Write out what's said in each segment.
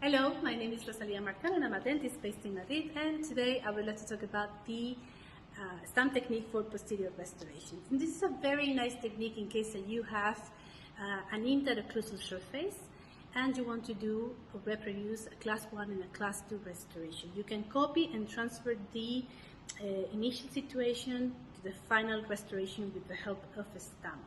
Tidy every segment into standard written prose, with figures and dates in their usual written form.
Hello, my name is Rosalia Marcano and I'm a dentist based in Madrid, and today I would like to talk about the stamp technique for posterior restorations. And this is a very nice technique in case that you have an interocclusal surface and you want to do or reproduce a class 1 and a class 2 restoration. You can copy and transfer the initial situation to the final restoration with the help of a stamp.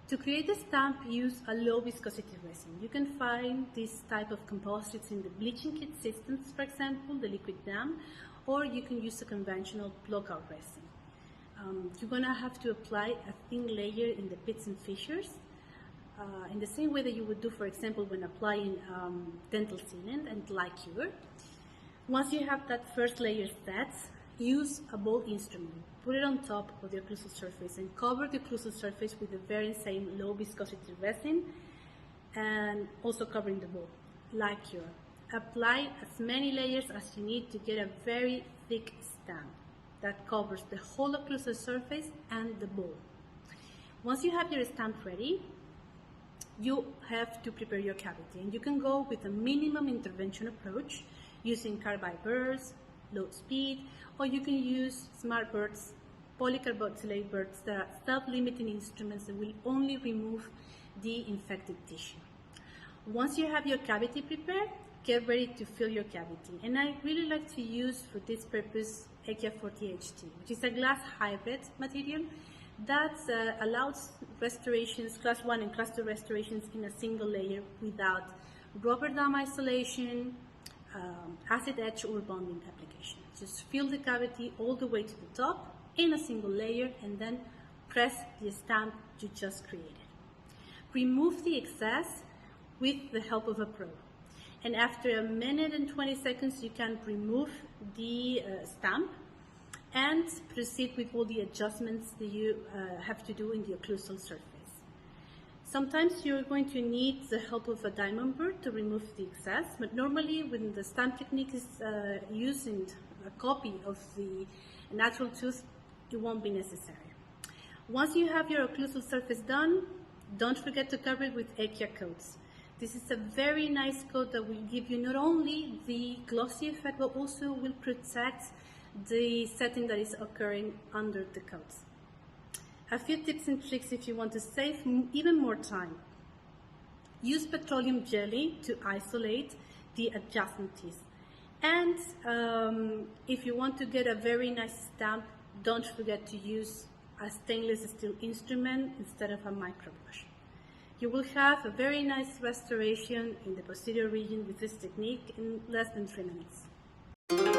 To create a stamp, use a low viscosity resin. You can find this type of composites in the bleaching kit systems, for example, the liquid dam, or you can use a conventional block-out resin. You're going to have to apply a thin layer in the pits and fissures, in the same way that you would do, for example, when applying dental sealant and Licure. Once you have that first layer set, use a bowl instrument. Put it on top of the occlusal surface and cover the occlusal surface with the very same low viscosity resin, and also covering the bowl, Licure. Apply as many layers as you need to get a very thick stamp that covers the whole occlusal surface and the bowl. Once you have your stamp ready, you have to prepare your cavity, and you can go with a minimum intervention approach using carbide burrs, low speed, or you can use smart burrs, polycarboxylate burrs that are self-limiting instruments that will only remove the infected tissue. Once you have your cavity prepared, get ready to fill your cavity. And I really like to use for this purpose EQUIA Forte HT, which is a glass hybrid material that allows restorations, class 1 and class 2 restorations in a single layer without rubber dam isolation, acid etch or bonding application. Just fill the cavity all the way to the top in a single layer and then press the stamp you just created. Remove the excess with the help of a probe. And after a minute and 20 seconds, you can remove the stamp and proceed with all the adjustments that you have to do in the occlusal surface. Sometimes you're going to need the help of a diamond burr to remove the excess, but normally when the stamp technique is using a copy of the natural tooth, it won't be necessary. Once you have your occlusal surface done, don't forget to cover it with EQUIA coats. This is a very nice coat that will give you not only the glossy effect, but also will protect the setting that is occurring under the coats. A few tips and tricks if you want to save even more time. Use petroleum jelly to isolate the adjacent teeth. And if you want to get a very nice stamp, don't forget to use a stainless steel instrument instead of a microbrush. You will have a very nice restoration in the posterior region with this technique in less than 3 minutes.